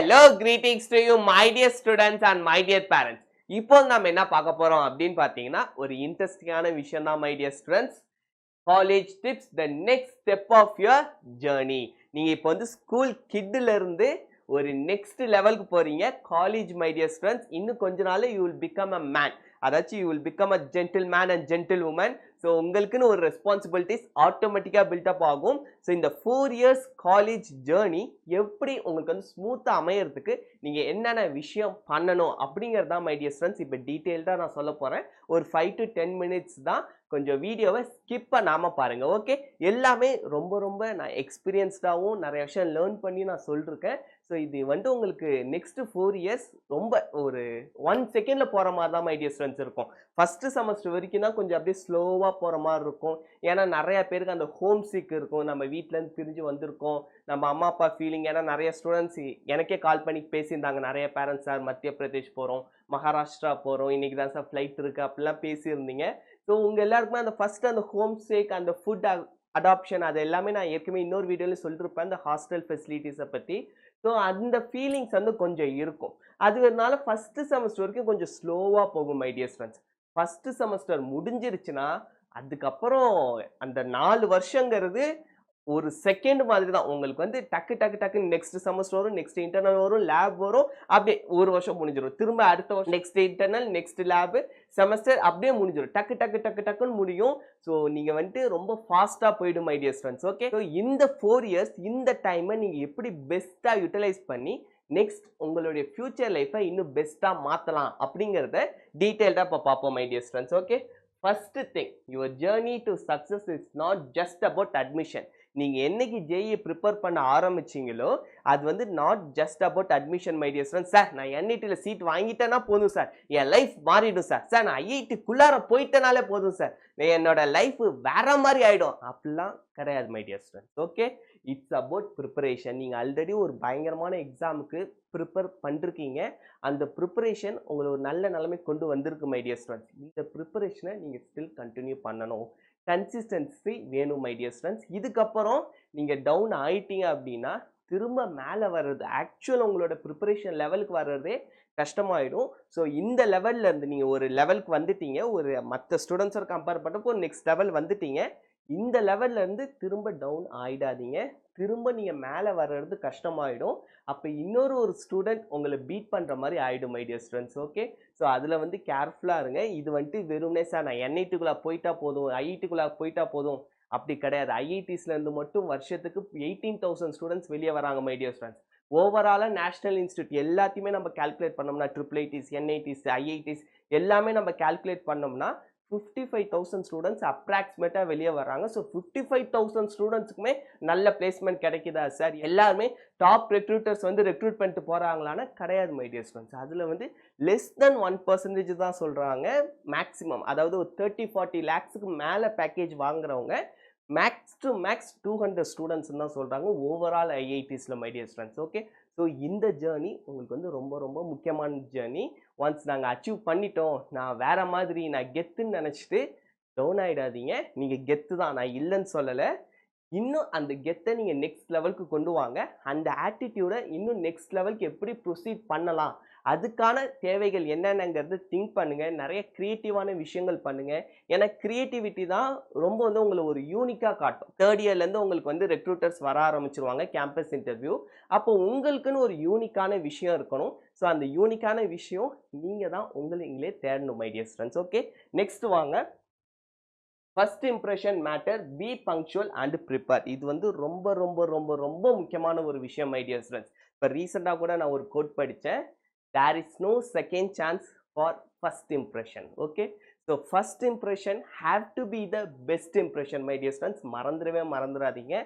Hello, greetings to you, my dear students and my dear parents. இப்போ நம்ம என்ன பார்க்க போறோம் அப்படின்னு பார்த்தீங்கன்னா ஒரு இன்ட்ரெஸ்டிங்கான விஷயம் தான், my dear students. College tips, the next step of your journey. நீங்க இப்போ வந்து ஸ்கூல் கிட்ல இருந்து ஒரு நெக்ஸ்ட் லெவலுக்கு போறீங்க. காலேஜ், மை டியர் ஸ்டூடெண்ட்ஸ், இன்னும் கொஞ்ச நாள்ல you will become a man. அதாச்சும் you will become a gentleman and gentlewoman. So உங்களுக்குன்னு ஒரு ரெஸ்பான்சிபிலிட்டிஸ் ஆட்டோமேட்டிக்காக பில்டப் ஆகும். ஸோ இந்த 4 இயர்ஸ் காலேஜ் ஜேர்னி எப்படி உங்களுக்கு வந்து ஸ்மூத்தாக அமையறதுக்கு நீங்கள் என்னென்ன விஷயம் பண்ணணும் அப்படிங்கிறது தான், மை டியர் ஸ்டூடெண்ட்ஸ், இப்போ டீட்டெயில்டாக நான் சொல்ல போகிறேன். ஒரு 5 to 10 minutes தான். கொஞ்சம் வீடியோவை ஸ்கிப் பண்ணாமல் பாருங்கள், ஓகே? எல்லாமே ரொம்ப ரொம்ப நான் எக்ஸ்பீரியன்ஸ்டாகவும் நிறைய விஷயம் லேர்ன் பண்ணி நான் சொல்லியிருக்கேன். ஸோ இது வந்து உங்களுக்கு நெக்ஸ்ட் 4 இயர்ஸ் ரொம்ப ஒரு 1 செகண்டில் போகிற மாதிரி தான், மை டியர் ஸ்டூடெண்ட்ஸ், இருக்கும். ஃபஸ்ட்டு செமஸ்டர் வரைக்கும் தான் கொஞ்சம் அப்படியே ஸ்லோவாக போகிற மாதிரி இருக்கும். ஏன்னா நிறைய பேருக்கு அந்த ஹோம் சிக் இருக்கும். நம்ம வீட்டிலேருந்து பிரிஞ்சு வந்திருக்கோம், நம்ம அம்மா அப்பா ஃபீலிங். ஏன்னா நிறைய ஸ்டூடெண்ட்ஸ் எனக்கே கால் பண்ணி பேசியிருந்தாங்க, நிறைய பேரண்ட்ஸ், சார் மத்திய பிரதேஷ் போகிறோம், மகாராஷ்டிரா போகிறோம், இன்றைக்கி தான் சார் ஃப்ளைட் இருக்குது, அப்படிலாம் பேசியிருந்தீங்க. ஸோ உங்கள் எல்லாருக்குமே அந்த ஃபஸ்ட்டு அந்த ஹோம் சேக், அந்த ஃபுட் அடாப்ஷன், அது எல்லாமே நான் ஏற்கனவே இன்னொரு வீடியோவில் சொல்லியிருப்பேன், அந்த ஹாஸ்டல் ஃபெசிலிட்டிஸை பற்றி. ஸோ அந்த ஃபீலிங்ஸ் வந்து கொஞ்சம் இருக்கும். அதுனால ஃபஸ்ட்டு செமஸ்டர் வரைக்கும் கொஞ்சம் ஸ்லோவாக போகும், my dear students. First semester முடிஞ்சிருச்சுன்னா அதுக்கப்புறம் அந்த 4 வருஷங்கிறது ஒரு செகண்ட் மாதிரி தான். உங்களுக்கு வந்து டக்கு டக்கு டக்குன்னு நெக்ஸ்ட் செமஸ்டர் வரும், நெக்ஸ்ட் இன்டர்னல் வரும், லேப் வரும், அப்படியே ஒரு வருஷம் முடிஞ்சிடும். திரும்ப அடுத்த வருஷம் next internal, next lab, semester, அப்படியே முடிஞ்சிடும். டக்கு டக்கு டக்கு டக்குன்னு முடியும். ஸோ நீங்கள் வந்துட்டு ரொம்ப ஃபாஸ்ட்டாக போயிடும், my dear friends, okay? So இந்த 4 இயர்ஸ், இந்த டைமை நீங்கள் எப்படி பெஸ்ட்டாக யூட்டிலைஸ் பண்ணி நெக்ஸ்ட் உங்களுடைய ஃபியூச்சர் லைஃப்பை இன்னும் பெஸ்ட்டாக மாற்றலாம் அப்படிங்கிறத டீட்டெயில்டாக இப்போ பார்ப்போம், my dear friends, okay? First thing, your journey to success is not just about admission. நீங்கள் என்னைக்கு ஜேஇ ப்ரிப்பேர் பண்ண ஆரம்பிச்சிங்களோ அது வந்து not just about admission, my dear friends. Sir நான் என்ஐடியில் சீட் வாங்கிட்டேன்னா போதும் சார், என் லைஃப் மாறிடும் சார். சார் நான் ஐஐடிக்குள்ளார போயிட்டனாலே போதும் சார், என்னோட லைஃப் வேற மாதிரி ஆகிடும். அப்படிலாம் கிடையாது, my dear friends, okay? It's about preparation. நீங்கள் ஆல்ரெடி ஒரு பயங்கரமான எக்ஸாமுக்கு ப்ரிப்பேர் பண்ணிருக்கீங்க. அந்த ப்ரிப்பரேஷன் உங்களை ஒரு நல்ல நிலைமை கொண்டு வந்திருக்கு, மை டியர் ஸ்டூடெண்ட்ஸ். இந்த ப்ரிப்பரேஷனை நீங்கள் ஸ்டில் கண்டினியூ பண்ணணும். கன்சிஸ்டன்சி வேணும், மை டியர் ஸ்டூடெண்ட்ஸ். இதுக்கப்புறம் நீங்கள் டவுன் ஆயிட்டீங்க அப்படின்னா திரும்ப மேலே வர்றது, ஆக்சுவல் உங்களோட ப்ரிப்பரேஷன் லெவலுக்கு வர்றதே கஷ்டமாயிடும். ஸோ இந்த லெவலில் இருந்து நீங்கள் ஒரு லெவலுக்கு வந்துட்டீங்க, ஒரு மற்ற ஸ்டூடெண்ட்ஸோட கம்பேர் பண்ணுறப்போ நெக்ஸ்ட் லெவல் வந்துட்டீங்க. இந்த லெவல்ல இருந்து திரும்ப டவுன் ஆயிடாதீங்க. திரும்ப நீங்கள் மேலே வர்றது கஷ்டமாயிடும். அப்போ இன்னொரு ஒரு ஸ்டூடெண்ட் உங்களை பீட் பண்ணுற மாதிரி ஆகிடும், my dear students, okay? So அதில் வந்து கேர்ஃபுல்லாக இருங்க. இது வந்துட்டு வெறும்னே சார் நான் என்ஐடிக்குள்ளே போயிட்டா போதும், ஐஐடிக்குள்ளே போயிட்டா போதும், அப்படி கிடையாது. ஐஐடிஸ்லேருந்து மட்டும் வருஷத்துக்கு 18,000 ஸ்டூடெண்ட்ஸ் வெளியே வராங்க, மை டியர் ஸ்டூடெண்ட்ஸ். ஓவராலாக நேஷனல் இன்ஸ்டியூட் எல்லாத்தையுமே நம்ம கால்குலேட் பண்ணோம்னா, IIITs, NITs, IITs எல்லாமே நம்ம கால்குலேட் பண்ணோம்னா 55,000 ஸ்டூடெண்ட்ஸ் அப்ராக்சிமேட்டாக வெளியே வராங்க. ஸோ 55,000 ஸ்டூடெண்ட்ஸுக்குமே நல்ல பிளேஸ்மெண்ட் கிடைக்குதா சார்? எல்லாருமே டாப் ரெக்ரூட்டர்ஸ் வந்து ரெக்ரூட் பண்ணிட்டு போகிறாங்களான்னா கிடையாது, மை டியர் ஸ்டூடெண்ட்ஸ். அதில் வந்து லெஸ் தென் 1% தான் சொல்கிறாங்க மேக்ஸிமம். அதாவது ஒரு 30-40 லேக்ஸுக்கு மேலே பேக்கேஜ் வாங்குறவங்க மேக்ஸ் டு மேக்ஸ் 200 ஸ்டூடெண்ட்ஸ் தான் சொல்கிறாங்க ஓவரால் ஐஐடிஸில், my dear students, okay? So இந்த ஜேர்னி உங்களுக்கு வந்து ரொம்ப ரொம்ப முக்கியமான ஜேர்னி. ஒன்ஸ் நாங்கள் அச்சீவ் பண்ணிட்டோம், நான் வேற மாதிரி, நான் கெத்துன்னு நினச்சிட்டு டவுன் ஆகிடாதீங்க. நீங்கள் கெத்து தான், நான் இல்லைன்னு சொல்லலை. இன்னும் அந்த கெத்தை நீங்கள் நெக்ஸ்ட் லெவலுக்கு கொண்டு வாங்க. அந்த ஆட்டிடியூடை இன்னும் நெக்ஸ்ட் லெவலுக்கு எப்படி ப்ரொசீட் பண்ணலாம், அதுக்கான தேவைகள் என்னென்னங்கிறது திங்க் பண்ணுங்கள். நிறைய க்ரியேட்டிவான விஷயங்கள் பண்ணுங்கள். ஏன்னா க்ரியேட்டிவிட்டி தான் ரொம்ப வந்து உங்களை ஒரு யூனிக்காக காட்டும். 3rd இயர்லேருந்து உங்களுக்கு வந்து ரெக்ரூட்டர்ஸ் வர ஆரம்பிச்சிருவாங்க, கேம்பஸ் இன்டர்வியூ. அப்போ உங்களுக்குன்னு ஒரு யூனிக்கான விஷயம் இருக்கணும். ஸோ அந்த யூனிக்கான விஷயம் நீங்கள் தான் உங்களே தேடணும், my dear students, okay? Next வாங்க. First impression matter, be punctual and prepare. இது வந்து ரொம்ப ரொம்ப ரொம்ப ரொம்ப முக்கியமான ஒரு விஷயம், மை டியர் ஸ்டூடெண்ட்ஸ். இப்போ ரீசெண்டாக கூட நான் ஒரு கோட் படித்தேன், there is no second chance for first impression, okay? So first impression have to be the best impression, my dear students. மறந்துடாதீங்க.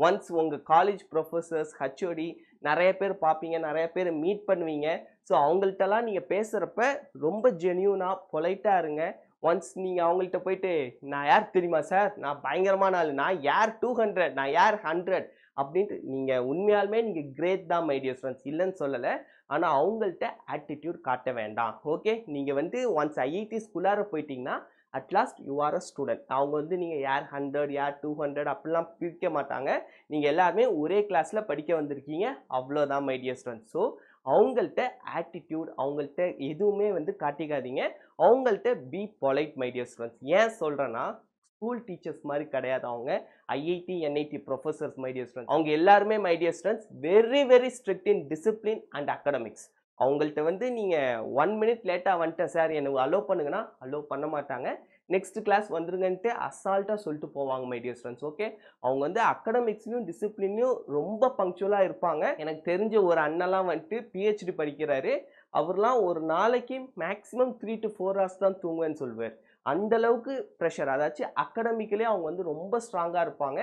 ஒன்ஸ் உங்கள் காலேஜ் ப்ரொஃபஸர்ஸ், ஹச்ஓடி நிறைய பேர் பார்ப்பீங்க, நிறைய பேர் மீட் பண்ணுவீங்க. ஸோ அவங்கள்ட்டலாம் நீங்கள் பேசுகிறப்ப ரொம்ப ஜென்யூனாக பொலைட்டாக இருங்க. ஒன்ஸ் நீங்கள் அவங்கள்ட்ட போயிட்டு நான் யார் தெரியுமா சார், நான் பயங்கரமான ஆள், நான் யார் 200, நான் யார் 100 அப்படின்ட்டு நீங்கள் உண்மையாலுமே நீங்கள் கிரேட் தான், மை டியர் ஃப்ரெண்ட்ஸ், இல்லைன்னு சொல்லலை. ஆனால் அவங்கள்ட்ட ஆட்டிடியூட் காட்ட வேண்டாம், ஓகே? நீங்கள் வந்து ஒன்ஸ் ஐஐடிஸ்குள்ளார போயிட்டீங்கன்னா at last you are a student. அவங்க வந்து நீங்கள் யார் 100, யார் 200 அப்படிலாம் பிரிக்க மாட்டாங்க. நீங்கள் எல்லாருமே ஒரே கிளாஸில் படிக்க வந்திருக்கீங்க, அவ்வளோதான், மை டியர் ஸ்டூடெண்ட்ஸ். ஸோ அவங்கள்ட்ட ஆட்டிடியூட் அவங்கள்ட்ட எதுவுமே வந்து காட்டிக்காதீங்க. அவங்கள்ட்ட B polite my dear students. ஏன் சொல்றேன்னா, ஸ்கூல் டீச்சர்ஸ் மாதிரி கிடையாது அவங்க. IIT, NIT professors my dear students. அவங்க எல்லாருமே my dear students very very strict in discipline and academics. அவங்கள்ட்ட வந்து நீங்க 1 மினிட் லேட்டா வந்துட்டேன் சார் எனக்கு அலோவ் பண்ணுங்கன்னா அலோவ் பண்ண மாட்டாங்க. நெக்ஸ்ட் கிளாஸ் வந்துருங்கன்ட்டு அசால்ட்டா சொல்லிட்டு போவாங்க மை டியர் ஸ்டூடெண்ட்ஸ். ஓகே, அவங்க வந்து அகாடமிக்ஸ்லயும் டிசிப்ளின்லயும் ரொம்ப பங்க்சுவலா இருப்பாங்க. எனக்கு தெரிஞ்ச ஒரு அண்ணெல்லாம் வந்துட்டு பிஹெச்டி படிக்கிறாரு. அவர்லாம் ஒரு நாளைக்கு மேக்ஸிமம் 3 to 4 hours தான் தூங்குவேன்னு சொல்வார். அந்த அளவுக்கு ப்ரெஷர், அதாச்சும் அகாடமிக்கலே அவங்க வந்து ரொம்ப ஸ்ட்ராங்கா இருப்பாங்க.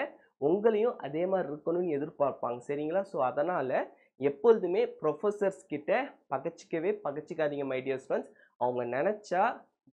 உங்களையும் அதே மாதிரி இருக்கணும்னு எதிர்பார்ப்பாங்க. சரிங்களா? ஸோ அதனால எப்பொழுதுமே ப்ரொஃபசர்ஸ் கிட்ட பகச்சிக்காதீங்க மை டியர் ஸ்டூடெண்ட்ஸ். அவங்க நினைச்சா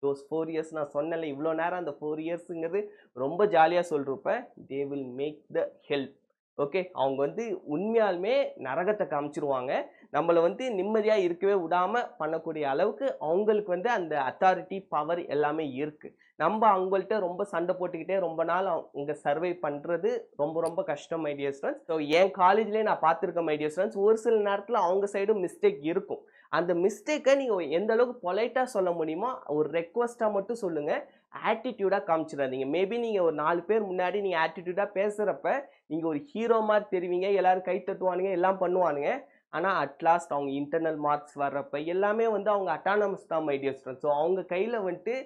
தோஸ் 4 இயர்ஸ் நான் சொன்னேன்ல இவ்வளோ நேரம் அந்த 4 இயர்ஸுங்கிறது ரொம்ப ஜாலியாக சொல்கிறப்ப they will make the help. Okay, அவங்க வந்து உண்மையாலுமே நரகத்தை காமிச்சிருவாங்க. நம்மளை வந்து நிம்மதியாக இருக்கவே விடாமல் பண்ணக்கூடிய அளவுக்கு அவங்களுக்கு வந்து அந்த அத்தாரிட்டி பவர் எல்லாமே இருக்குது. நம்ம அவங்கள்ட்ட ரொம்ப சண்டை போட்டுக்கிட்டே ரொம்ப நாள் அவங்க சர்வை பண்ணுறது ரொம்ப ரொம்ப கஷ்டம் மை டியர் ஸ்டூடெண்ட்ஸ். ஸோ என் காலேஜ்லேயே நான் பார்த்துருக்கேன் மை டியர் ஸ்டூடெண்ட்ஸ், ஒரு சில நேரத்தில் அவங்க சைடும் மிஸ்டேக் இருக்கும். அந்த மிஸ்டேக்கை நீங்கள் எந்த அளவுக்கு பொலைட்டாக சொல்ல முடியுமோ ஒரு ரெக்வஸ்ட்டாக மட்டும் சொல்லுங்கள். ஆட்டிடியூடாக காமிச்சிடாதீங்க. மேபி நீங்கள் ஒரு 4 பேர் முன்னாடி நீங்கள் ஆட்டிடியூடாக பேசுகிறப்ப நீங்கள் ஒரு ஹீரோ மாதிரி தெரிவிங்க, எல்லாரும் கை தட்டுவானுங்க, எல்லாம் பண்ணுவானுங்க. ஆனால் அட்லாஸ்ட் அவங்க இன்டர்னல் மார்க்ஸ் வர்றப்ப எல்லாமே வந்து அவங்க அட்டானமஸ் தான் மை டியர் ஸ்டூடெண்ட்ஸ். ஸோ அவங்க கையில் வந்துட்டு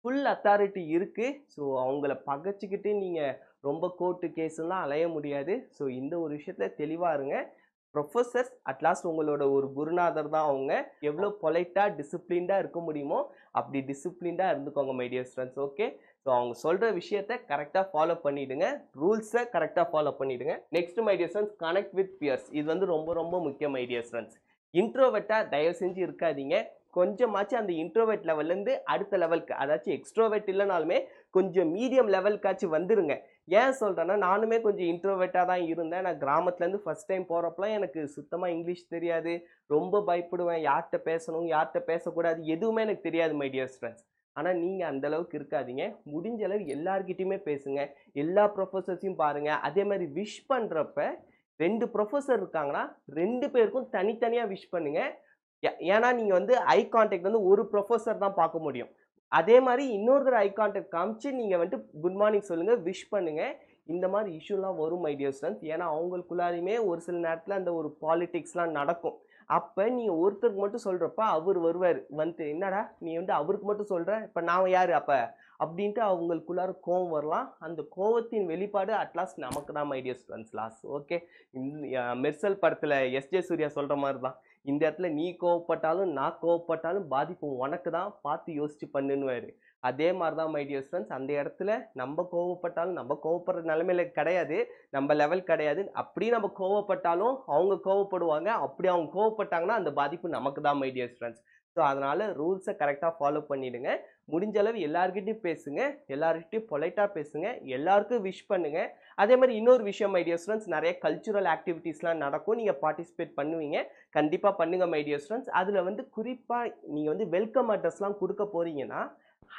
ஃபுல் அத்தாரிட்டி இருக்குது. ஸோ அவங்கள பகைச்சிக்கிட்டு நீங்கள் ரொம்ப கோர்ட்டு கேஸெல்லாம் அலைய முடியாது. ஸோ இந்த ஒரு விஷயத்தில் தெளிவாக இருங்க. ப்ரொஃபசர்ஸ் அட்லாஸ்ட் உங்களோட ஒரு குருநாதர் தான் அவங்க. எவ்வளோ பொலைட்டாக டிசிப்ளின்டாக இருக்க முடியுமோ அப்படி டிசிப்ளின்டாக இருந்துக்கோங்க my dear students. Okay, so அவங்க சொல்கிற விஷயத்த கரெக்டாக ஃபாலோ பண்ணிவிடுங்க, ரூல்ஸை கரெக்டாக ஃபாலோ பண்ணிவிடுங்க. Next my dear students, connect with peers. இது வந்து ரொம்ப ரொம்ப முக்கியம் மை டியர் ஸ்டூடெண்ட்ஸ். இன்ட்ரோவெட்டாக தயவு செஞ்சு இருக்காதீங்க. கொஞ்சமாச்சும் அந்த இன்ட்ரோவெட் லெவல்லேருந்து அடுத்த லெவலுக்கு, அதாச்சும் எக்ஸ்ட்ரோவெட் இல்லைனாலுமே கொஞ்சம் மீடியம் லெவலுக்காச்சும் வந்துருங்க. ஏன் சொல்கிறேன்னா, நானுமே கொஞ்சம் இன்ட்ரோவெட்டாக தான் இருந்தேன். நான் கிராமத்துலேருந்து ஃபஸ்ட் டைம் போகிறப்பலாம் எனக்கு சுத்தமாக இங்கிலீஷ் தெரியாது. ரொம்ப பயப்படுவேன். யார்கிட்ட பேசணும், யார்கிட்ட பேசக்கூடாது, எதுவுமே எனக்கு தெரியாது மை டியர் ஸ்டூடெண்ட்ஸ். ஆனால் நீங்கள் அந்தளவுக்கு இருக்காதீங்க. முடிஞ்ச அளவு எல்லார்கிட்டையுமே பேசுங்க, எல்லா ப்ரொஃபஸர்ஸையும் பாருங்கள். அதே மாதிரி விஷ் பண்ணுறப்ப 2 ப்ரொஃபஸர் இருக்காங்கன்னா 2 பேருக்கும் தனித்தனியாக விஷ் பண்ணுங்கள். ஏன்னா நீங்கள் வந்து ஐ கான்டாக்ட் வந்து ஒரு ப்ரொஃபஸர் தான் பார்க்க முடியும். அதே மாதிரி இன்னொருத்தர் ஐ கான்டாக்ட் காமிச்சு நீங்கள் வந்துட்டு குட் மார்னிங் சொல்லுங்கள், விஷ் பண்ணுங்கள். இந்த மாதிரி இஷ்யூலாம் வரும் மை டியர் ஸ்டூடெண்ட்ஸ். ஏன்னா அவங்களுக்குள்ளாரையுமே ஒரு சில நேரத்தில் அந்த ஒரு பாலிடிக்ஸ்லாம் நடக்கும். அப்போ நீங்கள் ஒருத்தருக்கு மட்டும் சொல்கிறப்ப அவர் வருவார் வந்துட்டு, என்னடா நீ வந்து அவருக்கு மட்டும் சொல்கிற, இப்போ நான் யார் அப்போ அப்படின்ட்டு அவங்களுக்குள்ளார கோவம் வரலாம். அந்த கோவத்தின் வெளிப்பாடு அட்லாஸ்ட் நமக்கு தான் my dear students loss. Okay, Mersal படத்தில் எஸ்ஜே சூர்யா சொல்கிற மாதிரி தான், இந்த இடத்துல நீ கோவப்பட்டாலும் நான் கோவப்பட்டாலும் பாதிப்பு உனக்கு தான், பார்த்து யோசிச்சு பண்ணுன்னுவாரு. அதே மாதிரி தான் மை டியர் ஸ்டூடெண்ட்ஸ், அந்த இடத்துல நம்ம கோவப்பட்டாலும் நம்ம கோவப்படுற நிலைமையில கிடையாது, நம்ம லெவல் கிடையாது. அப்படி நம்ம கோவப்பட்டாலும் அவங்க கோவப்படுவாங்க. அப்படி அவங்க கோவப்பட்டாங்கன்னா அந்த பாதிப்பு நமக்கு தான் மை டியர் ஸ்டூடெண்ட்ஸ். ஸோ அதனால ரூல்ஸை கரெக்டாக ஃபாலோ பண்ணிடுங்க. முடிஞ்ச அளவு எல்லார்கிட்டையும் பேசுங்க, எல்லார்கிட்டையும் பொலைட்டாக பேசுங்க, எல்லாருக்கும் விஷ் பண்ணுங்க. அதே மாதிரி இன்னொரு விஷயம் மை டியர் ஸ்டூடெண்ட்ஸ், நிறைய கல்ச்சுரல் ஆக்டிவிட்டீஸ்லாம் நடக்கும். நீங்கள் பார்ட்டிசிபேட் பண்ணுவீங்க, கண்டிப்பாக பண்ணுங்க மை டியர் ஸ்டூடெண்ட்ஸ். அதில் வந்து குறிப்பாக நீங்கள் வந்து வெல்கம் அட்ரஸ்லாம் கொடுக்க போகிறீங்கன்னா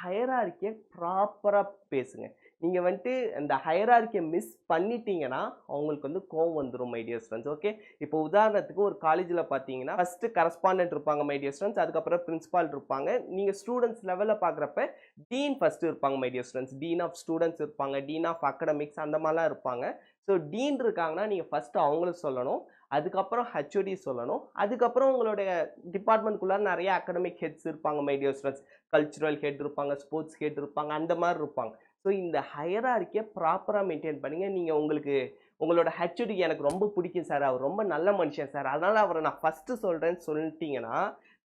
ஹையரார்க்கியை ப்ராப்பராக பேசுங்க. நீங்கள் வந்துட்டு அந்த ஹையரார்க்கியை மிஸ் பண்ணிட்டீங்கன்னா அவங்களுக்கு வந்து கோவம் வந்துடும் மை டியர் ஸ்டூடெண்ட்ஸ். ஓகே, இப்போ உதாரணத்துக்கு ஒரு காலேஜில் பார்த்தீங்கன்னா ஃபஸ்ட்டு கரஸ்பாண்டன்ட் இருப்பாங்க மை டியர் ஸ்டூடெண்ட்ஸ், அதுக்கப்புறம் பிரின்சிபால் இருப்பாங்க. நீங்கள் ஸ்டூடெண்ட்ஸ் லெவலில் பார்க்குறப்ப டீன் ஃபஸ்ட்டு இருப்பாங்க my dear students, dean of students இருப்பாங்க, டீன் ஆஃப் அகடமிக்ஸ் அந்த மாதிரிலாம் இருப்பாங்க. ஸோ டீன் இருக்காங்கன்னா நீங்கள் ஃபஸ்ட்டு அவங்களுக்கு சொல்லணும், அதுக்கப்புறம் ஹெச்ஓடி சொல்லணும், அதுக்கப்புறம் உங்களுடைய டிபார்ட்மெண்ட்குள்ளார நிறைய அகடமிக் ஹெட்ஸ் இருப்பாங்க my dear students, cultural head இருப்பாங்க, ஸ்போர்ட்ஸ் ஹெட் இருப்பாங்க, அந்த மாதிரி இருப்பாங்க. ஸோ இந்த ஹையரார்க்கியை ப்ராப்பராக மெயின்டைன் பண்ணுங்க. நீங்கள் உங்களுக்கு உங்களோட ஹெச்ஓடி எனக்கு ரொம்ப பிடிக்கும் சார், அவர் ரொம்ப நல்ல மனுஷன் சார், அதனால் அவரை நான் ஃபஸ்ட்டு சொல்கிறேன்னு சொல்லிட்டீங்கன்னா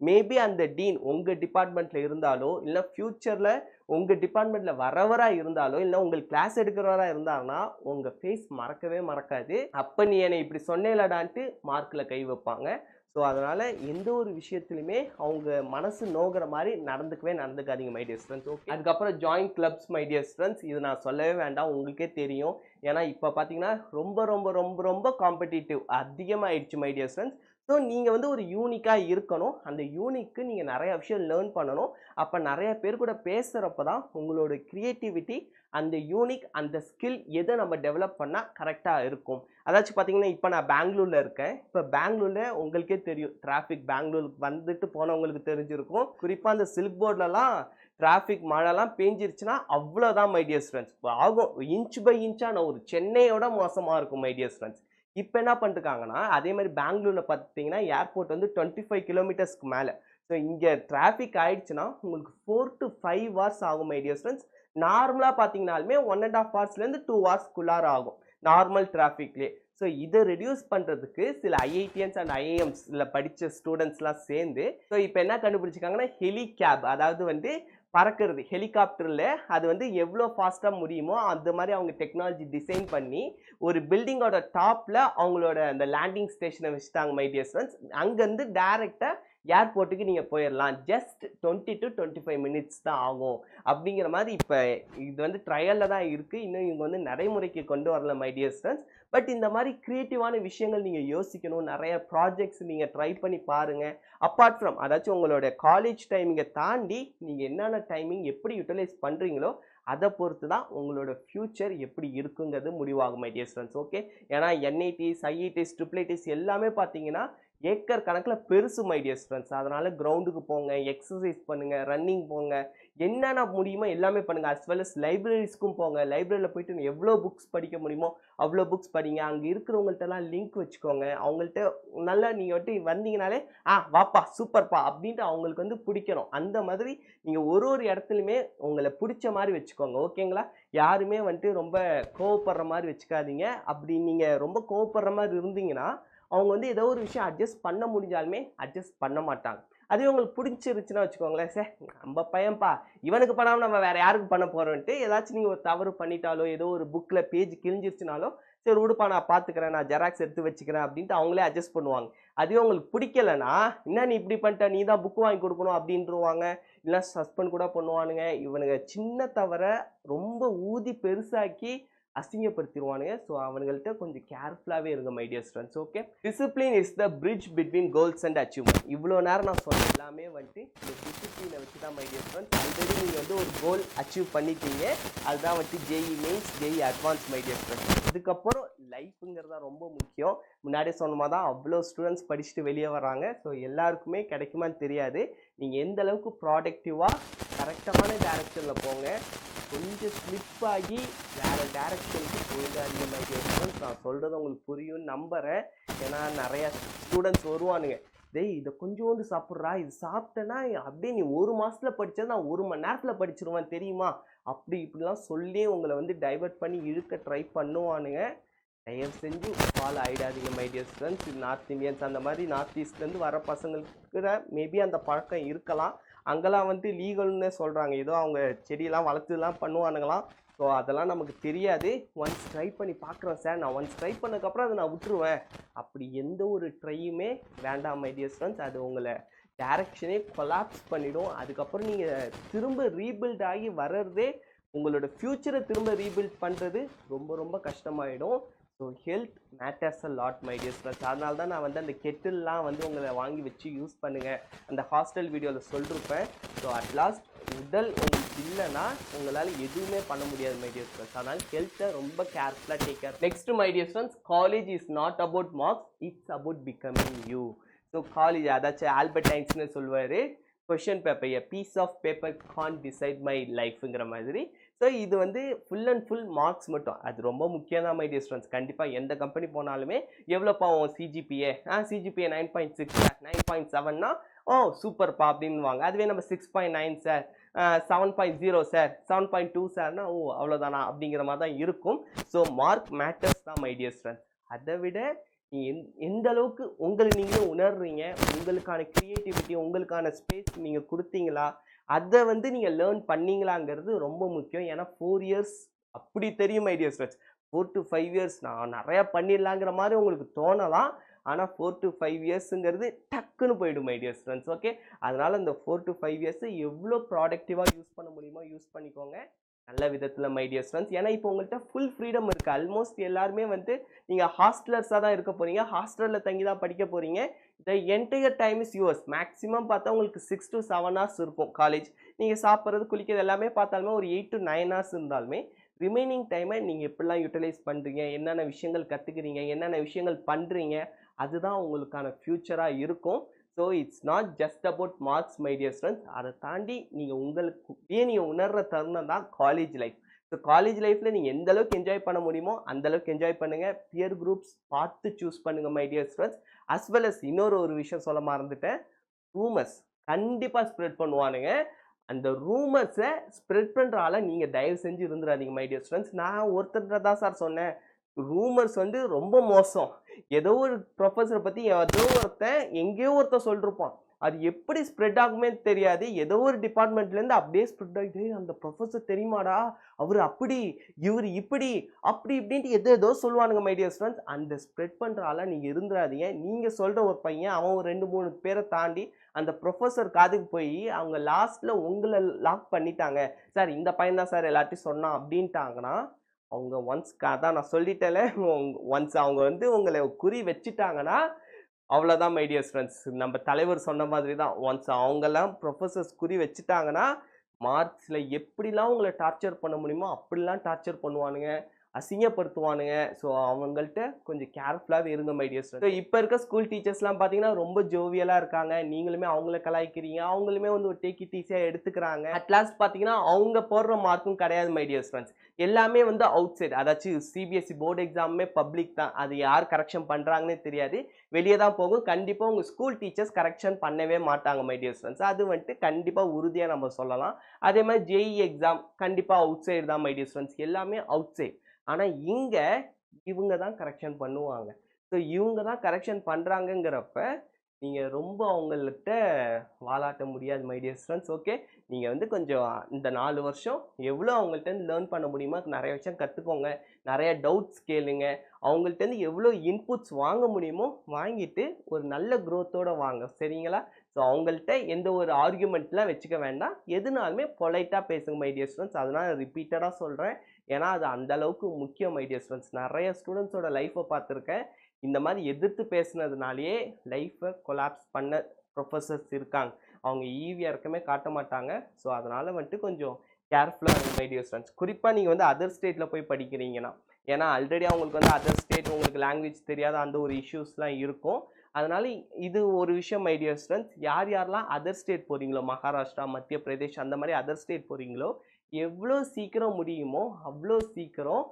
மேபி அந்த டீன் உங்கள் டிபார்ட்மெண்ட்டில் இருந்தாலோ இல்லை ஃப்யூச்சரில் உங்கள் டிபார்ட்மெண்ட்டில் வரவராக இருந்தாலோ இல்லை உங்களுக்கு கிளாஸ் எடுக்கிறவராக இருந்தாங்கன்னா உங்கள் ஃபேஸ் மறக்கவே மறக்காது. அப்போ நீ என்னை இப்படி சொன்னேலடான்ட்டு மார்க்கில் கை வைப்பாங்க. ஸோ அதனால் எந்த ஒரு விஷயத்துலையுமே அவங்க மனசு நோகிற மாதிரி நடந்துக்காதீங்க மை டியர் ஸ்டூடெண்ட்ஸ். ஓகே, அதுக்கப்புறம் join clubs my dear students, இது நான் சொல்லவே வேண்டாம், உங்களுக்கே தெரியும். ஏன்னா இப்போ பார்த்தீங்கன்னா ரொம்ப ரொம்ப ரொம்ப ரொம்ப காம்படிட்டிவ் அதிகமாகிடுச்சு மை டியர் ஸ்டூடெண்ட்ஸ். ஸோ நீங்கள் வந்து ஒரு யூனிக்காக இருக்கணும். அந்த யூனிக்கு நீங்கள் நிறைய விஷயம் லேர்ன் பண்ணணும். அப்போ நிறைய பேர் கூட பேசுகிறப்ப தான் உங்களோட க்ரியேட்டிவிட்டி அந்த யூனிக் அந்த ஸ்கில் எதை நம்ம டெவலப் பண்ணால் கரெக்டாக இருக்கும். அதாச்சும் பார்த்தீங்கன்னா இப்போ நான் பெங்களூரில் இருக்கேன். இப்போ பெங்களூரில் உங்களுக்கே தெரியும், டிராஃபிக் பெங்களூருக்கு வந்துட்டு போனவங்களுக்கு தெரிஞ்சிருக்கும். குறிப்பாக அந்த சில்க் போர்ட்லலாம் டிராஃபிக் மழைலாம் பேஞ்சிருச்சுன்னா அவ்வளோதான் மை டியர் ஸ்டூடெண்ட்ஸ். ஆகும் இன்ச் பை இன்ச்சாக நான் ஒரு சென்னையோட மோசமாக இருக்கும் மை டியர் ஸ்டூடெண்ட்ஸ். இப்போ என்ன பண்ணிருக்காங்கன்னா அதே மாதிரி பெங்களூரில் பார்த்தீங்கன்னா ஏர்போர்ட் வந்து 25 கிலோமீட்டர்ஸ்க்கு மேலே. ஸோ இங்கே டிராஃபிக் ஆயிடுச்சுன்னா உங்களுக்கு 4 to 5 hours ஆகும் மை டியர் ஸ்டூடெண்ட்ஸ். நார்மலாக பார்த்தீங்கனாலுமே 1.5 ஹவர்ஸ்லேருந்து 2 ஹவர்ஸ்க்குள்ளார ஆகும் நார்மல் டிராஃபிக்லேயே. ஸோ இதை ரெடியூஸ் பண்ணுறதுக்கு சில ஐஐடிஎன்ஸ் அண்ட் ஐஐஎம்ஸ்ல படித்த ஸ்டூடெண்ட்ஸ்லாம் சேர்ந்து ஸோ இப்போ என்ன கண்டுபிடிச்சிருக்காங்கன்னா ஹெலி கேப், அதாவது வந்து பறக்கிறது ஹெலிகாப்டரில் அது வந்து எவ்வளோ ஃபாஸ்ட்டாக முடியுமோ அந்த மாதிரி அவங்க டெக்னாலஜி டிசைன் பண்ணி ஒரு பில்டிங்கோட டாப்பில் அவங்களோட அந்த லேண்டிங் ஸ்டேஷனை வச்சுட்டாங்க மை டியர் ஸ்டூடெண்ட்ஸ். அங்கேருந்து டேரெக்டாக ஏர்போர்ட்டுக்கு நீங்கள் போயிடலாம். ஜஸ்ட் 20 to 25 மினிட்ஸ் தான் ஆகும் அப்படிங்கிற மாதிரி இப்போ இது வந்து ட்ரையலில் தான் இருக்குது. இன்னும் இவங்க வந்து நடைமுறைக்கு கொண்டு வரல மை டியர் ஸ்டூடெண்ட்ஸ். பட் இந்த மாதிரி க்ரியேட்டிவான விஷயங்கள் நீங்கள் யோசிக்கணும். நிறைய ப்ராஜெக்ட்ஸ் நீங்கள் ட்ரை பண்ணி பாருங்கள். அப்பார்ட் ஃப்ரம் அதாச்சும் உங்களோட காலேஜ் டைமிங்கை தாண்டி நீங்கள் என்னென்ன டைமிங் எப்படி யூட்டிலைஸ் பண்ணுறீங்களோ அதை பொறுத்து தான் உங்களோட ஃப்யூச்சர் எப்படி இருக்குங்கிறது முடிவாகும் மை டியர் ஸ்டூடெண்ட்ஸ். ஓகே, ஏன்னா என்ஐடிஸ் ஐஐடிஸ் ட்ரிபிள்ஐடிஸ் எல்லாமே பார்த்தீங்கன்னா ஏக்கர் கணக்கில் பெருசு மை டியர் ஸ்டூடெண்ட்ஸ். அதனால் கிரவுண்டுக்கு போங்க, எக்ஸசைஸ் பண்ணுங்கள், ரன்னிங் போங்க, என்னென்ன முடியுமோ எல்லாமே பண்ணுங்கள். அஸ் வெல் அஸ் லைப்ரரிஸ்க்கும் போங்க. லைப்ரரியில் போயிட்டு எவ்வளோ புக்ஸ் படிக்க முடியுமோ அவ்வளோ புக்ஸ் படிங்க. அங்கே இருக்கிறவங்கள்ட்டலாம் லிங்க் வச்சுக்கோங்க. அவங்கள்ட்ட நல்லா நீங்கள் வந்துட்டு வந்தீங்கனாலே வாப்பா சூப்பர்ப்பா அப்படின்ட்டு அவங்களுக்கு வந்து பிடிக்கணும். அந்த மாதிரி நீங்கள் ஒரு இடத்துலையுமே உங்களை பிடிச்ச மாதிரி வச்சுக்கோங்க. ஓகேங்களா? யாருமே வந்துட்டு ரொம்ப கோவப்படுற மாதிரி வச்சுக்காதீங்க. அப்படி நீங்கள் ரொம்ப கோவப்படுற மாதிரி இருந்தீங்கன்னா அவங்க வந்து ஏதோ ஒரு விஷயம் அட்ஜஸ்ட் பண்ண முடிஞ்சாலுமே அட்ஜஸ்ட் பண்ண மாட்டாங்க. அதே உங்களுக்கு பிடிச்சிருச்சுன்னா வச்சுக்கோங்களேன், சார் நம்ம பையன்ப்பா இவனுக்கு பண்ணாமல் நம்ம வேறு யாருக்கு பண்ண போகிறோன்ட்டு ஏதாச்சும் நீங்கள் ஒரு தவறு பண்ணிட்டாலோ ஏதோ ஒரு புக்கில் பேஜ் கிழிஞ்சிருச்சுனாலும் சரி விடுப்பா நான் பார்த்துக்கிறேன், நான் ஜெராக்ஸ் எடுத்து வச்சுக்கிறேன் அப்படின்ட்டு அவங்களே அட்ஜஸ்ட் பண்ணுவாங்க. அதுவே உங்களுக்கு பிடிக்கலைன்னா என்ன நீ இப்படி பண்ணிட்ட, நீ தான் புக்கு வாங்கி கொடுக்கணும் அப்படின்றவாங்க. இல்லை சஸ்பெண்ட் கூட பண்ணுவானுங்க. இவனுங்க சின்ன தவிர ரொம்ப ஊதி பெருசாக்கி அசிங்கப்படுத்திடுவானுங்க. ஸோ அவனுங்கள்ட்ட கொஞ்சம் கேர்ஃபுல்லாகவே இருங்க my dear students. Okay, discipline is the bridge between goals and achievement. இவ்வளோ நேரம் நான் சொன்ன எல்லாமே வந்துட்டு இந்த டிசிப்ளினை வச்சு தான் மை டியர் ஸ்டூடெண்ட்ஸ். ஆல்ரெடி நீங்கள் வந்து ஒரு கோல் அச்சீவ் பண்ணிட்டீங்க. அதுதான் வந்துட்டு JE mains JE advance my dear students. இதுக்கப்புறம் லைஃப்புங்கிறதா ரொம்ப முக்கியம். முன்னாடியே சொன்ன மாதிரி தான் அவ்வளோ ஸ்டூடெண்ட்ஸ் படிச்சுட்டு வெளியே வராங்க. ஸோ எல்லாருக்குமே கிடைக்குமான்னு தெரியாது. நீங்கள் எந்த அளவுக்கு ப்ராடக்டிவாக கரெக்டான டைரக்ஷனில் போங்க. கொஞ்சம் ஸ்லிப் ஆகி வேறு டேரக்ஷனுக்கு போயிடாதீங்க மை டியர் ஸ்டூடெண்ட்ஸ். நான் சொல்கிறது உங்களுக்கு புரியும்னு நம்புகிறேன். ஏன்னா நிறையா ஸ்டூடெண்ட்ஸ் வருவானுங்க, டேய் இதை கொஞ்சோண்டு சாப்பிட்றா, இது சாப்பிட்டேன்னா அப்படியே நீ 1 மாதத்தில் படித்தது நான் 1 மணி நேரத்தில் படிச்சிருவேன் தெரியுமா, அப்படி இப்படிலாம் சொல்லி உங்களை வந்து டைவர்ட் பண்ணி இழுக்க ட்ரை பண்ணுவானுங்க. தயவு செஞ்சு ஃபாலோ ஆகிடாதீங்க my dear students. North Indians அந்த மாதிரி நார்த் ஈஸ்ட்லேருந்து வர பசங்களுக்கு மேபி அந்த பழக்கம் இருக்கலாம். அங்கெல்லாம் வந்து லீகல்னு சொல்கிறாங்க, ஏதோ அவங்க செடியெல்லாம் வளர்த்துலாம் பண்ணுவானுங்களாம். ஸோ அதெல்லாம் நமக்கு தெரியாது. ஒன்ஸ் ட்ரை பண்ணி பார்க்குறேன் சார், நான் ஒன்ஸ் ட்ரை பண்ணதுக்கப்புறம் அதை நான் விட்டுருவேன். அப்படி எந்த ஒரு ட்ரையுமே வேண்டாம் மை டியர் ஸ்டூடெண்ட்ஸ். அது உங்களை டைரக்ஷனே கொலாப்ஸ் பண்ணிவிடும். அதுக்கப்புறம் நீங்கள் திரும்ப ரீபில்ட் ஆகி வர்றதே உங்களோட ஃப்யூச்சரை திரும்ப ரீபில்ட் பண்ணுறது ரொம்ப ரொம்ப கஷ்டமாயிடும். So health matters a lot my dear students. அதனால தான் நான் வந்து அந்த கெட்டில்லாம் வந்து உங்களை வாங்கி வச்சு யூஸ் பண்ணுங்கள் அந்த ஹாஸ்டல் வீடியோவில் சொல்லிருப்பேன். ஸோ அட்லாஸ்ட் உடல் உங்களுக்கு இல்லைன்னா உங்களால் எதுவுமே பண்ண முடியாது மை டியர் ஸ்டூடெண்ட்ஸ். அதனால் ஹெல்த்தை ரொம்ப கேர்ஃபுல்லாக take care. Next my dear students, college is not about marks, it's about becoming you. So college அதாச்சும் ஆல்பர்ட் ஐன்ஸ்டைன் சொல்லுவார், question paper a piece of paper can't decide my லைஃப்ங்கிற மாதிரி. So இது வந்து ஃபுல் அண்ட் ஃபுல் மார்க்ஸ் மட்டும், அது ரொம்ப முக்கியம் தான் மை டியர் ஸ்டூடெண்ட்ஸ். கண்டிப்பாக எந்த கம்பெனி போனாலுமே எவ்வளோப்பா உன் சிஜிபிஏ, சிஜிபிஏ 9.6 சார், 9.7னா சூப்பர்ப்பா அப்படின்வாங்க. அதுவே நம்ம 6.9 சார், 7.0 சார், 7.2 சார்னா அவ்வளோதானா அப்படிங்கிற மாதிரி தான் இருக்கும். ஸோ மார்க் மேட்டர்ஸ் தான் மை டியர் ஸ்டூடெண்ட்ஸ். அதை விட எந்த அளவுக்கு உங்களை நீங்களே உணர்றீங்க, உங்களுக்கான க்ரியேட்டிவிட்டி உங்களுக்கான ஸ்பேஸ் நீங்கள் கொடுத்தீங்களா, அதை வந்து நீங்கள் லேர்ன் பண்ணீங்களாங்கிறது ரொம்ப முக்கியம். ஏன்னா 4 இயர்ஸ் அப்படி தெரியும் my dear students. 4 to 5 years நான் நிறையா பண்ணிடலாங்கிற மாதிரி உங்களுக்கு தோணலாம். ஆனால் 4 to 5 இயர்ஸுங்கிறது டக்குன்னு போயிடும் மை டியர் ஸ்டூடெண்ட்ஸ். ஓகே, அதனால் இந்த 4 to 5 இயர்ஸை எவ்வளோ ப்ராடக்டிவாக யூஸ் பண்ண முடியுமோ யூஸ் பண்ணிக்கோங்க நல்ல விதத்தில் மை டியர் ஸ்டூடெண்ட்ஸ். ஏன்னா இப்போ உங்கள்கிட்ட ஃபுல் ஃப்ரீடம் இருக்குது. ஆல்மோஸ்ட் எல்லாருமே வந்து நீங்கள் ஹாஸ்டலர்ஸாக தான் இருக்க போகிறீங்க, ஹாஸ்டலில் தங்கி தான் படிக்க போகிறீங்க. The entire time is yours. Maximum பார்த்தா உங்களுக்கு 6 to 7 hours இருக்கும் காலேஜ். நீங்கள் சாப்பிட்றது குளிக்கிறது எல்லாமே பார்த்தாலுமே ஒரு 8 to 9 hours இருந்தாலுமே ரிமைனிங் டைமை நீங்கள் எப்படிலாம் யூட்டிலைஸ் பண்ணுறீங்க, என்னென்ன விஷயங்கள் கற்றுக்கிறீங்க, என்னென்ன விஷயங்கள் பண்ணுறீங்க, அதுதான் உங்களுக்கான ஃப்யூச்சராக இருக்கும். So it's not just about marks my dear students. அதை தாண்டி நீங்கள் உங்களுக்கு நீங்கள் உணர்கிற தருணம் தான் காலேஜ் லைஃப். ஸோ காலேஜ் லைஃப்பில் நீங்கள் எந்த அளவுக்கு என்ஜாய் பண்ண முடியுமோ அந்த அளவுக்கு என்ஜாய் பண்ணுங்கள். பியர் குரூப்ஸ் பார்த்து சூஸ் பண்ணுங்கள் my dear students. As well as இன்னொரு விஷயம் சொல்ல மறந்துட்டேன். ரூமர்ஸ் கண்டிப்பாக ஸ்ப்ரெட் பண்ணுவானுங்க. அந்த ரூமர்ஸை ஸ்ப்ரெட் பண்ணுற ஆளை நீங்கள் தயவு செஞ்சு இருந்துடாதீங்க மை டியர் ஸ்டூடெண்ட்ஸ். நான் ஒருத்தர் தான் சார் சொன்னேன், ரூமர்ஸ் வந்து ரொம்ப மோசம். ஏதோ ஒரு ப்ரொஃபஸரை பற்றி ஏதோ ஒருத்தன் எங்கேயோ ஒருத்தன் சொல்லிருப்பான், அது எப்படி ஸ்ப்ரெட் ஆகுமே தெரியாது. ஏதோ ஒரு டிபார்ட்மெண்ட்லேருந்து அப்படியே ஸ்ப்ரெட் ஆகிட்டு, அந்த ப்ரொஃபஸர் தெரியுமாடா, அவர் அப்படி, இவர் இப்படி, அப்படி இப்படின்ட்டு ஏதோ சொல்லுவானுங்க மை டியர் ஸ்டூடெண்ட்ஸ். அந்த ஸ்ப்ரெட் பண்ணுற ஆளாக நீங்கள் இருந்துடாதீங்க. நீங்கள் சொல்கிற ஒரு பையன் அவன் ஒரு 2-3 பேரை தாண்டி அந்த ப்ரொஃபஸர் காதுக்கு போய் அவங்க லாஸ்ட்டில் உங்களை லாக் பண்ணிட்டாங்க, சார் இந்த பையன் தான் சார் எல்லாத்தையும் சொன்னான் அப்படின்ட்டாங்கன்னா, அவங்க ஒன்ஸ் அதான் நான் சொல்லிட்டேன்ல, ஒன்ஸ் அவங்க வந்து உங்களை குறி வச்சுட்டாங்கன்னா அவ்வளோதான் மை டியர் ஸ்டூடெண்ட்ஸ். நம்ம தலைவர் சொன்ன மாதிரி தான், ஒன்ஸ் அவங்கெல்லாம் ப்ரொஃபஸர்ஸ் குறி வச்சுட்டாங்கன்னா மார்க்ஸில் எப்படிலாம் உங்களை டார்ச்சர் பண்ண முடியுமோ அப்படிலாம் டார்ச்சர் பண்ணுவானுங்க, அசிங்கப்படுத்துவானுங்க. ஸோ அவங்கள்ட்ட கொஞ்சம் கேர்ஃபுல்லாகவே இருங்க மை டியர் ஸ்டூடெண்ட்ஸ். ஸோ இப்போ இருக்க ஸ்கூல் டீச்சர்ஸ்லாம் பார்த்தீங்கன்னா ரொம்ப ஜோவியலாக இருக்காங்க. நீங்களுமே அவங்கள கலாய்க்கிறீங்க, அவங்களுமே வந்து ஒரு டேக் இட் ஈஸியாக எடுத்துக்கிறாங்க. அட் லாஸ்ட் பார்த்தீங்கன்னா அவங்க போடுற மார்க்கும் கிடையாது மை டியர் ஸ்டூடெண்ட்ஸ். எல்லாமே வந்து அவுட் சைட், அதாச்சும் சிபிஎஸ்சி போர்டு எக்ஸாமுமே பப்ளிக் தான். அது யார் கரெக்ஷன் பண்ணுறாங்கன்னே தெரியாது, வெளியே தான் போகும். கண்டிப்பாக உங்கள் ஸ்கூல் டீச்சர்ஸ் கரெக்ஷன் பண்ணவே மாட்டாங்க மை டியர் ஸ்டூடெண்ட்ஸ். அது வந்துட்டு கண்டிப்பாக உறுதியாக நம்ம சொல்லலாம். அதே மாதிரி ஜேஇ எக்ஸாம் கண்டிப்பாக அவுட் சைடு தான் மை டியர் ஸ்டூடெண்ட்ஸ். எல்லாமே அவுட் சைட். ஆனால் இங்கே இவங்க தான் கரெக்ஷன் பண்ணுவாங்க. ஸோ இவங்க தான் கரெக்ஷன் பண்ணுறாங்கங்கிறப்ப நீங்கள் ரொம்ப அவங்கள்ட்ட வாலாட்ட முடியாது மை டியர் ஸ்டூடெண்ட்ஸ். ஓகே, நீங்கள் வந்து கொஞ்சம் இந்த 4 வருஷம் எவ்வளோ அவங்கள்ட்டேருந்து லேர்ன் பண்ண முடியுமோ நிறைய விஷயம் கற்றுக்கோங்க, நிறைய டவுட்ஸ் கேளுங்க, அவங்கள்ட்டேருந்து எவ்வளோ இன்புட்ஸ் வாங்க முடியுமோ வாங்கிட்டு ஒரு நல்ல க்ரோத்தோடு வாங்க, சரிங்களா? ஸோ அவங்கள்ட்ட எந்த ஒரு ஆர்கியூமெண்ட்லாம் வச்சுக்க வேண்டாம், எதுனாலுமே பொலைட்டாக பேசுங்க மை டியர் ஸ்டூடெண்ட்ஸ். அதனால் ரிப்பீட்டடாக சொல்கிறேன், ஏன்னா அது அந்த அளவுக்கு முக்கியம் மை டியர் ஸ்டூடெண்ட்ஸ். நிறைய ஸ்டூடெண்ட்ஸோட லைஃப்பை பார்த்துருக்கேன், இந்த மாதிரி எதிர்த்து பேசுனதுனாலேயே லைஃப்பை கொலாப்ஸ் பண்ண ப்ரொஃபஸர்ஸ் இருக்காங்க. அவங்க ஈவியாக இருக்கமே காட்ட மாட்டாங்க. ஸோ அதனால் வந்துட்டு கொஞ்சம் கேர்ஃபுல்லாக இருங்க மை டியர் ஸ்டூடெண்ட்ஸ். குறிப்பாக நீங்கள் வந்து அதர் ஸ்டேட்டில் போய் படிக்கிறீங்கன்னா, ஏன்னா ஆல்ரெடி அவங்களுக்கு வந்து அதர் ஸ்டேட் உங்களுக்கு லாங்குவேஜ் தெரியாத அந்த ஒரு இஷ்யூஸ்லாம் இருக்கும். அதனால இது ஒரு விஷயம் மை டியர் ஸ்டூடெண்ட்ஸ். யார் யாரெல்லாம் அதர் ஸ்டேட் போகிறீங்களோ, மகாராஷ்டிரா, மத்திய பிரதேஷ் அந்த மாதிரி அதர் ஸ்டேட் போகிறீங்களோ, எவ்வளோ சீக்கிரம் முடியுமோ அவ்வளோ சீக்கிரம்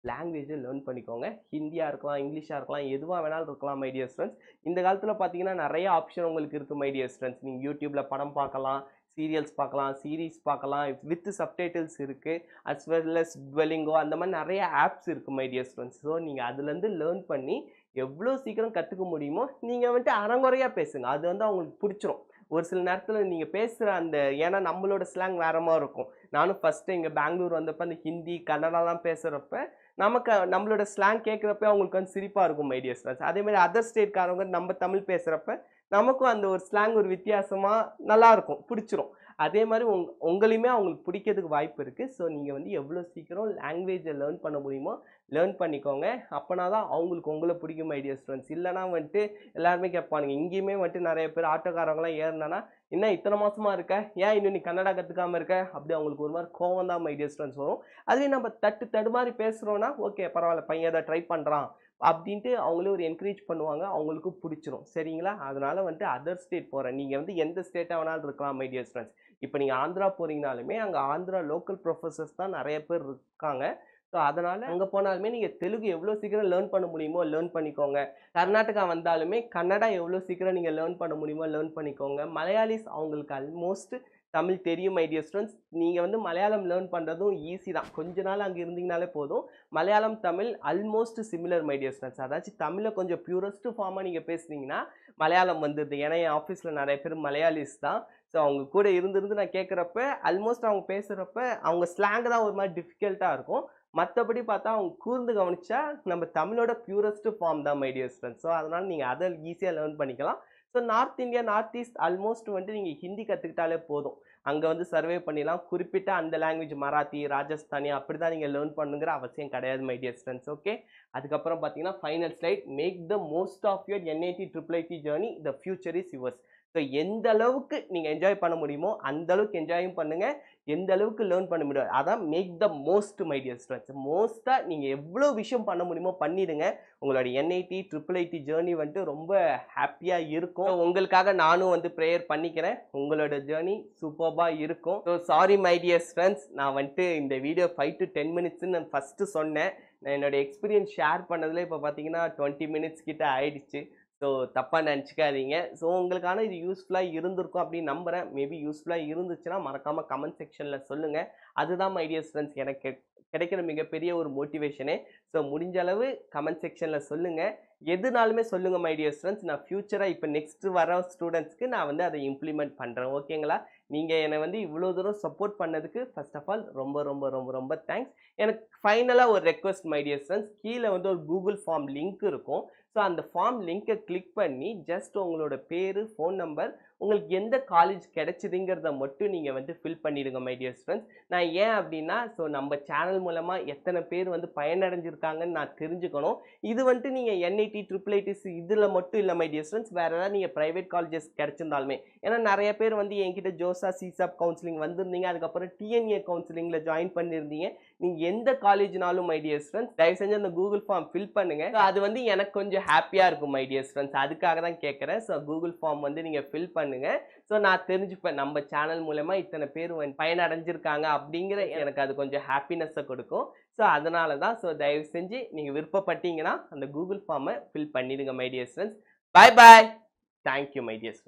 லாங்குவேஜை லேர்ன் பண்ணிக்கோங்க. ஹிந்தியாக இருக்கலாம், இங்கிலீஷாக இருக்கலாம், எதுவாக வேணாலும் இருக்கலாம் மை டியர் ஸ்டூடெண்ட்ஸ். இந்த காலத்தில் பார்த்தீங்கன்னா நிறைய ஆப்ஷன் உங்களுக்கு இருக்குது மை டியர் ஸ்டூடெண்ட்ஸ். நீங்கள் யூடியூப்பில் படம் பார்க்கலாம், சீரியல்ஸ் பார்க்கலாம், சீரீஸ் பார்க்கலாம், வித் சப்டைட்டில்ஸ் இருக்குது, அஸ் வெல் அஸ் டுவெலிங்கோ அந்த மாதிரி நிறைய ஆப்ஸ் இருக்குது மை டியர் ஸ்டூடெண்ட்ஸ். ஸோ நீங்கள் அதுலேருந்து லேர்ன் பண்ணி எவ்வளோ சீக்கிரம் கற்றுக்க முடியுமோ நீங்கள் வந்துட்டு அறங்குறையாக பேசுங்க, அது வந்து அவங்களுக்கு பிடிச்சிரும். ஒரு சில நேரத்தில் நீங்கள் பேசுகிற அந்த, ஏன்னா நம்மளோட ஸ்லாங் வேற மாதிரி இருக்கும். நானும் ஃபஸ்ட்டு இங்கே பெங்களூர் வந்தப்போ அந்த ஹிந்தி கன்னடாலாம் பேசுகிறப்ப நமக்கு நம்மளோட ஸ்லாங் கேட்குறப்ப அவங்களுக்கு வந்து சிரிப்பாக இருக்கும் மை டியர் ஸ்டூடெண்ட்ஸ். அதேமாதிரி அதர் ஸ்டேட்காரவங்க நம்ம தமிழ் பேசுகிறப்ப நமக்கும் அந்த ஒரு ஸ்லாங் ஒரு வித்தியாசமாக நல்லாயிருக்கும், பிடிச்சிரும். அதே மாதிரி உங்களையுமே அவங்களுக்கு பிடிக்கிறதுக்கு வாய்ப்பு இருக்குது. ஸோ நீங்கள் வந்து எவ்வளோ சீக்கிரம் லாங்குவேஜை லேர்ன் பண்ண முடியுமோ லேர்ன் பண்ணிக்கோங்க. அப்போனா தான் அவங்களுக்கு உங்களை பிடிக்கும் மை டியர் ஸ்டூடெண்ட்ஸ். இல்லைனா வந்துட்டு எல்லாருமே கேட்பானுங்க. இங்கேயுமே வந்துட்டு நிறைய பேர் ஆட்டோக்காரங்களாம் ஏறினானா, என்ன இத்தனை மாதமாக இருக்க, ஏன் இன்னும் நீ கன்னடா கற்றுக்காமல் இருக்க, அப்படி அவங்களுக்கு ஒரு மாதிரி கோவம் தான் மை டியர் ஸ்டூடெண்ட்ஸ் வரும். அதுவே நம்ம தடுமாறி பேசுகிறோன்னா ஓகே பரவாயில்ல, பையன் அதை ட்ரை பண்ணுறான் அப்படின்ட்டு அவங்களே ஒரு என்கரேஜ் பண்ணுவாங்க, அவங்களுக்கும் பிடிச்சிரும், சரிங்களா? அதனால் வந்துட்டு அதர் ஸ்டேட் போகிறேன், நீங்கள் வந்து எந்த ஸ்டேட்டாக வேணாலும் இருக்கலாம் மை டியர் ஸ்டூடெண்ட்ஸ். இப்போ நீங்கள் ஆந்திரா போகிறீங்கனாலுமே அங்கே ஆந்திரா லோக்கல் ப்ரொஃபஸர்ஸ் தான் நிறைய பேர் இருக்காங்க. ஸோ அதனால் அங்கே போனாலுமே நீங்கள் தெலுங்கு எவ்வளோ சீக்கிரம் லேர்ன் பண்ண முடியுமோ லேர்ன் பண்ணிக்கோங்க. கர்நாடகா வந்தாலுமே கன்னடா எவ்வளோ சீக்கிரம் நீங்கள் லேர்ன் பண்ண முடியுமோ லேர்ன் பண்ணிக்கோங்க. மலையாளிஸ் அவங்களுக்கு ஆல்மோஸ்ட் தமிழ் தெரியும் மை டியர் ஸ்டூடெண்ட்ஸ். நீங்கள் வந்து மலையாளம் லேர்ன் பண்ணுறதும் ஈஸி தான், கொஞ்ச நாள் அங்கே இருந்தீங்கனாலே போதும். Malayalam Tamil almost similar my dear students. அதாச்சும் தமிழை கொஞ்சம் பியூரஸ்ட் ஃபார்மாக நீங்கள் பேசுனீங்கன்னா மலையாளம் வந்துடுது. ஏன்னா என் ஆஃபீஸில் நிறைய பேர் மலையாளிஸ் தான். ஸோ அவங்க கூட இருந்து நான் கேட்குறப்ப ஆல்மோஸ்ட் அவங்க பேசுகிறப்ப அவங்க ஸ்லாங் தான் ஒரு மாதிரி டிஃபிகல்ட்டாக இருக்கும். மற்றபடி பார்த்தா அவங்க கூர்ந்து கவனிச்சா நம்ம தமிழோட பியூரஸ்ட் ஃபார்ம் தான் மை டியர் ஸ்டூடெண்ட்ஸ். ஸோ அதனால் நீங்கள் அதை ஈஸியாக லேர்ன் பண்ணிக்கலாம். So North India, North East almost வந்துட்டு நீங்கள் ஹிந்தி கற்றுக்கிட்டாலே போதும், அங்கே வந்து சர்வே பண்ணிடலாம். குறிப்பிட்ட அந்த லாங்குவேஜ் மராத்தி, ராஜஸ்தானி அப்படி தான் நீங்கள் லேர்ன் பண்ணுங்கிற அவசியம் கிடையாது மை டியர் ஸ்டூடெண்ட்ஸ். ஓகே, அதுக்கப்புறம் பார்த்தீங்கன்னா final slide, make the most of your NIT IIIT journey, the future is yours. So எந்த அளவுக்கு நீங்க என்ஜாய் பண்ண முடியுமோ அந்த அளவுக்கு என்ஜாயும் பண்ணுங்க, எந்த அளவுக்கு லேர்ன் பண்ண முடியும் அதான் make the most my dear students. மோஸ்டா நீங்க எவ்வளோ விஷயம் பண்ண முடியுமோ பண்ணிடுங்க. உங்களோட என்ஐடி ட்ரிபிள் ஐடி ஜேர்னி வந்துட்டு ரொம்ப ஹாப்பியா இருக்கும். So, உங்களுக்காக நானும் வந்து ப்ரேயர் பண்ணிக்கிறேன். உங்களோட ஜேர்னி சூப்பர்பா இருக்கும். So sorry my dear friends, நான் வந்துட்டு இந்த வீடியோ 5 to 10 மினிட்ஸ்ன்னு நான் ஃபர்ஸ்ட் சொன்னேன். நான் என்னோட எக்ஸ்பீரியன்ஸ் ஷேர் பண்ணதுல இப்போ பார்த்தீங்கன்னா 20 மினிட்ஸ் கிட்ட ஆயிடுச்சு. ஸோ தப்பாக நினச்சிக்காதீங்க. ஸோ உங்களுக்கான இது யூஸ்ஃபுல்லாக இருந்திருக்கும் அப்படின்னு நம்புகிறேன். மேபி யூஸ்ஃபுல்லாக இருந்துச்சுன்னா மறக்காமல் கமெண்ட் செக்ஷனில் சொல்லுங்கள். அதுதான் மை டியர் ஃப்ரெண்ட்ஸ் எனக்கு கிடைக்கிற மிகப்பெரிய ஒரு மோட்டிவேஷனே. ஸோ முடிஞ்ச அளவு கமெண்ட் செக்ஷனில் சொல்லுங்கள். எதுனாலுமே சொல்லுங்கள் மை டியர் ஃப்ரெண்ட்ஸ். நான் ஃப்யூச்சராக இப்போ நெக்ஸ்ட் வர ஸ்டூடெண்ட்ஸ்க்கு நான் வந்து அதை இம்ப்ளிமெண்ட் பண்ணுறேன். ஓகேங்களா? நீங்கள் என்னை வந்து இவ்வளோ தூரம் சப்போர்ட் பண்ணதுக்கு ஃபர்ஸ்ட் ஆஃப் ஆல் ரொம்ப ரொம்ப ரொம்ப ரொம்ப தேங்க்ஸ். எனக்கு ஃபைனலாக ஒரு ரெக்வஸ்ட் மை டியர் ஃப்ரெண்ட்ஸ். கீழே வந்து ஒரு கூகுள் ஃபார்ம் லிங்க் இருக்கும். ஸோ அந்த ஃபார்ம் லிங்கை கிளிக் பண்ணி ஜஸ்ட் உங்களோட பேர், ஃபோன் நம்பர், உங்களுக்கு எந்த காலேஜ் கிடைச்சிதுங்கிறத மட்டும் நீங்கள் வந்து ஃபில் பண்ணிடுங்க மை டியர் ஃப்ரெண்ட்ஸ். நான் ஏன் அப்படின்னா, ஸோ நம்ம சேனல் மூலமாக எத்தனை பேர் வந்து பயனடைஞ்சிருக்காங்கன்னு நான் தெரிஞ்சுக்கணும். இது வந்துட்டு நீங்கள் என்ஐடி ட்ரிபிள் ஐடிஸ் இதில் மட்டும் இல்லை மை டியர் ஃப்ரெண்ட்ஸ், வேறு ஏதாவது நீங்கள் ப்ரைவேட் காலேஜஸ் கிடைச்சிருந்தாலுமே. ஏன்னா நிறைய பேர் வந்து என்கிட்ட ஜோசா சிசாப் கவுன்சிலிங் வந்திருந்தீங்க, அதுக்கப்புறம் டிஎன்ஏ கவுன்சிலிங்கில் ஜாயின் பண்ணியிருந்தீங்க. நீங்கள் எந்த காலேஜ்னாலும் மை டியர் ஃப்ரெண்ட்ஸ் தயவு செஞ்சு அந்த கூகுள் ஃபார்ம் ஃபில் பண்ணுங்க. அது வந்து எனக்கு கொஞ்சம் ஹாப்பியாக இருக்கும் மை டியர் ஃப்ரெண்ட்ஸ். அதுக்காக தான் கேட்குறேன். ஸோ கூகுள் ஃபார்ம் வந்து நீங்கள் ஃபில் பண்ணுங்க. ஸோ நான் தெரிஞ்சுப்பேன் நம்ம சேனல் மூலமா இத்தனை பேர் பயனடைஞ்சிருக்காங்க அப்படிங்கிற எனக்கு அது கொஞ்சம் ஹாப்பினஸை கொடுக்கும். ஸோ அதனால தான். ஸோ தயவு செஞ்சு நீங்கள் விருப்பப்பட்டீங்கன்னா அந்த கூகுள் ஃபார்மை ஃபில் பண்ணிடுங்க my dear friends. Bye bye. Thank you my dear friends.